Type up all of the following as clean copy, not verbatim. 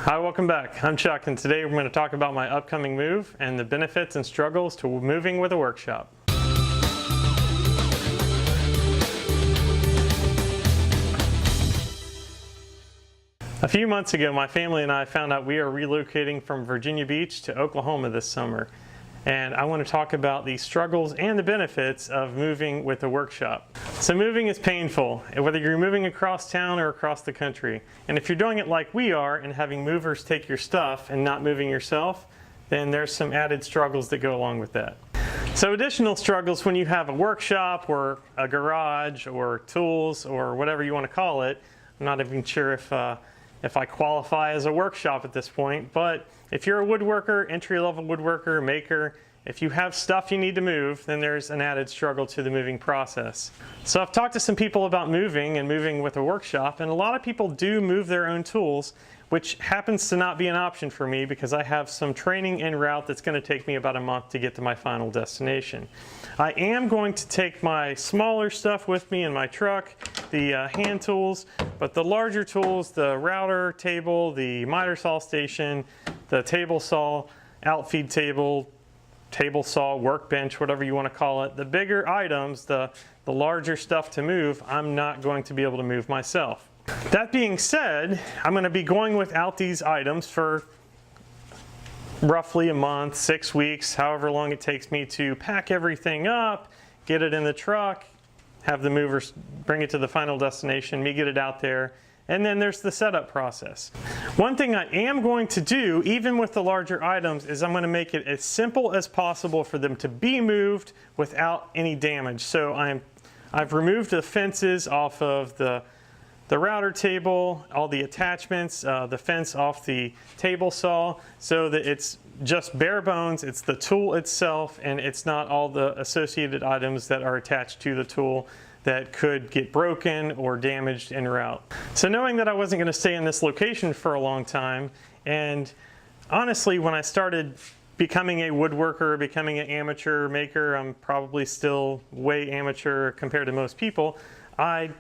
Hi, welcome back. I'm Chuck, and today we're going to talk about my upcoming move and the benefits and struggles to moving with a workshop. A few months ago, my family and I found out we are relocating from Virginia Beach to Oklahoma this summer. And I want to talk about the struggles and the benefits of moving with a workshop. So moving is painful, whether you're moving across town or across the country. And if you're doing it like we are and having movers take your stuff and not moving yourself, then there's some added struggles that go along with that. So additional struggles when you have a workshop or a garage or tools or whatever you want to call it. I'm not even sure if I qualify as a workshop at this point, but if you're a woodworker, entry-level woodworker, maker, if you have stuff you need to move, then there's an added struggle to the moving process. So I've talked to some people about moving and moving with a workshop, and a lot of people do move their own tools, which happens to not be an option for me because I have some training en route that's going to take me about a month to get to my final destination. I am going to take my smaller stuff with me in my truck, the hand tools, but the larger tools, the router table, the miter saw station, the table saw, outfeed table, table saw, workbench, whatever you want to call it, the bigger items, the larger stuff to move, I'm not going to be able to move myself. That being said, I'm going to be going without these items for roughly a month, 6 weeks, however long it takes me to pack everything up, get it in the truck, have the movers bring it to the final destination, me get it out there, and then there's the setup process. One thing I am going to do, even with the larger items, is I'm going to make it as simple as possible for them to be moved without any damage. So I've removed the fences off of the router table, all the attachments, the fence off the table saw, so that it's just bare bones, it's the tool itself, and it's not all the associated items that are attached to the tool that could get broken or damaged en route. So knowing that I wasn't going to stay in this location for a long time, and honestly, when I started becoming a woodworker, becoming an amateur maker, I'm probably still way amateur compared to most people, I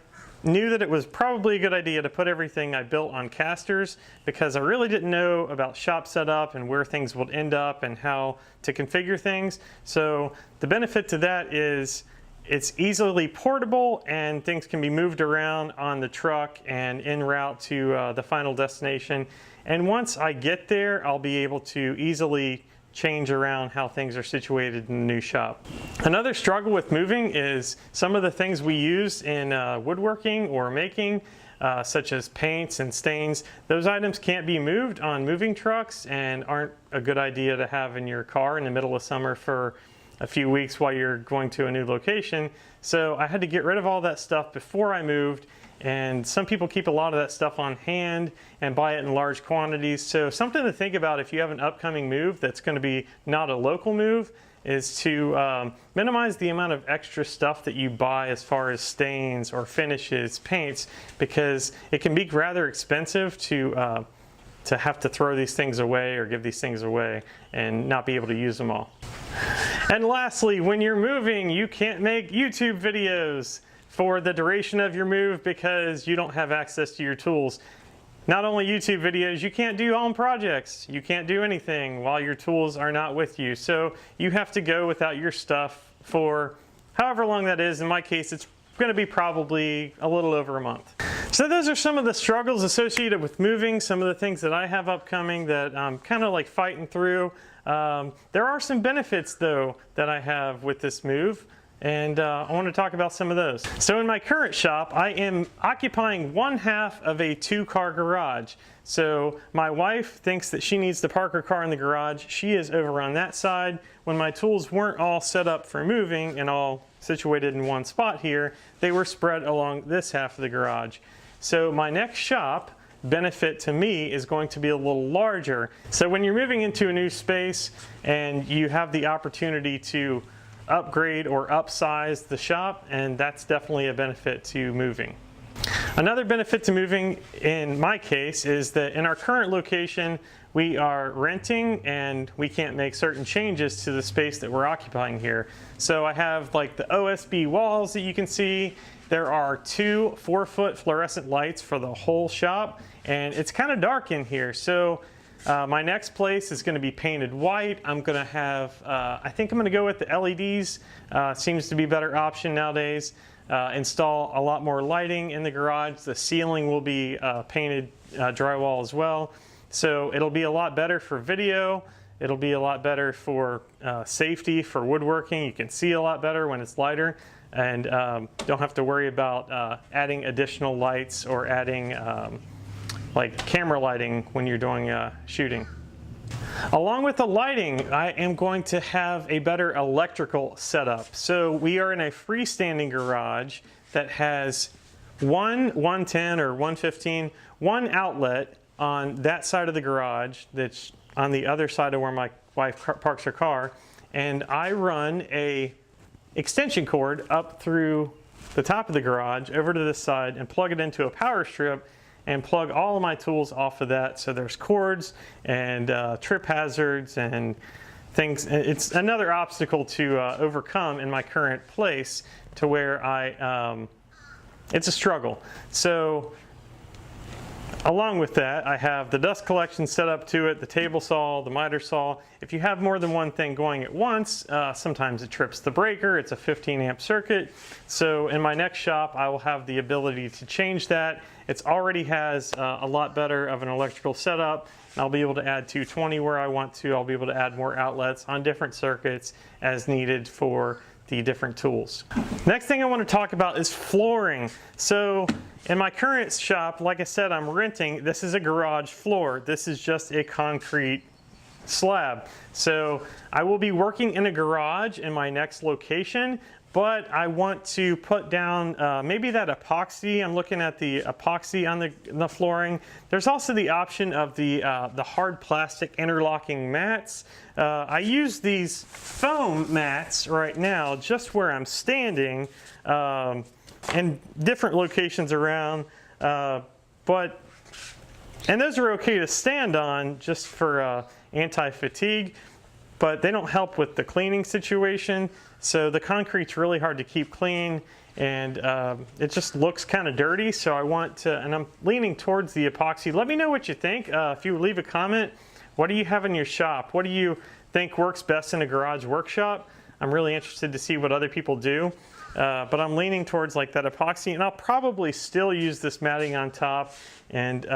knew that it was probably a good idea to put everything I built on casters because I really didn't know about shop setup and where things would end up and how to configure things. So the benefit to that is it's easily portable and things can be moved around on the truck and en route to the final destination. And once I get there, I'll be able to easily change around how things are situated in the new shop. Another struggle with moving is some of the things we use in woodworking or making, such as paints and stains. Those items can't be moved on moving trucks and aren't a good idea to have in your car in the middle of summer for a few weeks while you're going to a new location. So I had to get rid of all that stuff before I moved, and some people keep a lot of that stuff on hand and buy it in large quantities. So something to think about if you have an upcoming move that's going to be not a local move is to minimize the amount of extra stuff that you buy as far as stains or finishes, paints, because it can be rather expensive to have to throw these things away or give these things away and not be able to use them all. And lastly, when you're moving, you can't make YouTube videos for the duration of your move because you don't have access to your tools. Not only YouTube videos, you can't do home projects. You can't do anything while your tools are not with you. So you have to go without your stuff for however long that is. In my case, it's going to be probably a little over a month. So those are some of the struggles associated with moving, some of the things that I have upcoming that I'm kind of like fighting through. There are some benefits though that I have with this move, and I want to talk about some of those. So in my current shop, I am occupying one half of a 2-car garage. So my wife thinks that she needs to park her car in the garage. She is over on that side. When my tools weren't all set up for moving and all situated in one spot here, they were spread along this half of the garage. So my next shop benefit to me is going to be a little larger. So when you're moving into a new space and you have the opportunity to upgrade or upsize the shop, and that's definitely a benefit to moving. Another benefit to moving in my case is that in our current location we are renting and we can't make certain changes to the space that we're occupying here. So I have like the OSB walls that you can see, there are 2 4-foot fluorescent lights for the whole shop, and it's kind of dark in here. So my next place is going to be painted white. I'm going to have, I think I'm going to go with the LEDs. Seems to be a better option nowadays. Install a lot more lighting in the garage. The ceiling will be painted drywall as well. So it'll be a lot better for video. It'll be a lot better for safety, for woodworking. You can see a lot better when it's lighter, and don't have to worry about adding additional lights or adding like camera lighting when you're doing shooting. Along with the lighting, I am going to have a better electrical setup. So we are in a freestanding garage that has one 110 or 115, one outlet on that side of the garage that's on the other side of where my wife parks her car, and I run a extension cord up through the top of the garage over to this side and plug it into a power strip and plug all of my tools off of that. So there's cords and trip hazards and things. It's another obstacle to overcome in my current place, to where it's a struggle. So along with that, I have the dust collection set up to it, the table saw, the miter saw. If you have more than one thing going at once, sometimes it trips the breaker. It's a 15 amp circuit. So in my next shop, I will have the ability to change that. It already has a lot better of an electrical setup. I'll be able to add 220 where I want to. I'll be able to add more outlets on different circuits as needed for the different tools. Next thing I want to talk about is flooring. So in my current shop, like I said, I'm renting. This is a garage floor. This is just a concrete slab. So I will be working in a garage in my next location, but I want to put down maybe that epoxy. I'm looking at the epoxy on the flooring. There's also the option of the hard plastic interlocking mats. I use these foam mats right now just where I'm standing in different locations around, and those are okay to stand on just for anti-fatigue, but they don't help with the cleaning situation. So the concrete's really hard to keep clean, and it just looks kind of dirty. So I want to, and I'm leaning towards the epoxy. Let me know what you think. If you leave a comment, what do you have in your shop? What do you think works best in a garage workshop? I'm really interested to see what other people do. But I'm leaning towards like that epoxy, and I'll probably still use this matting on top and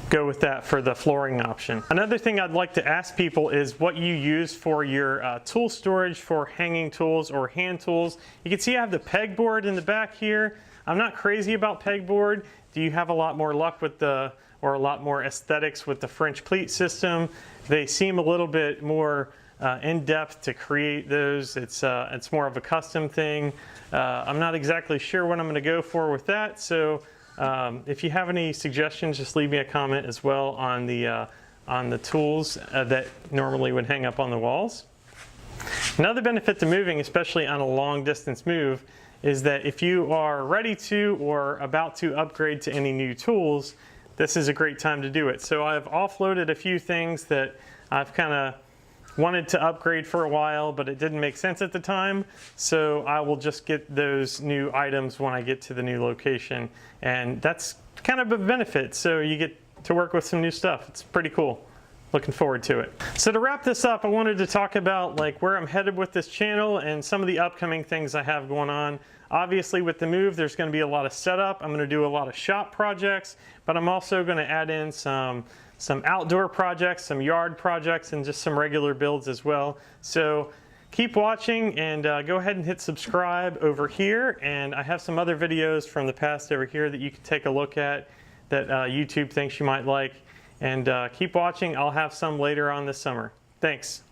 go with that for the flooring option. Another thing I'd like to ask people is what you use for your tool storage for hanging tools or hand tools. You can see I have the pegboard in the back here. I'm not crazy about pegboard. Do you have a lot more luck with or a lot more aesthetics with the French pleat system? They seem a little bit more in-depth to create those. It's more of a custom thing. I'm not exactly sure what I'm going to go for with that. So if you have any suggestions, just leave me a comment as well on the tools that normally would hang up on the walls. Another benefit to moving, especially on a long distance move, is that if you are ready to or about to upgrade to any new tools, this is a great time to do it. So I've offloaded a few things that I've kind of wanted to upgrade for a while, but it didn't make sense at the time. So I will just get those new items when I get to the new location. And that's kind of a benefit. So you get to work with some new stuff. It's pretty cool. Looking forward to it. So to wrap this up, I wanted to talk about like where I'm headed with this channel and some of the upcoming things I have going on. Obviously with the move, there's going to be a lot of setup. I'm going to do a lot of shop projects, but I'm also going to add in some outdoor projects, some yard projects, and just some regular builds as well. So keep watching, and go ahead and hit subscribe over here. And I have some other videos from the past over here that you can take a look at that YouTube thinks you might like. And keep watching. I'll have some later on this summer. Thanks.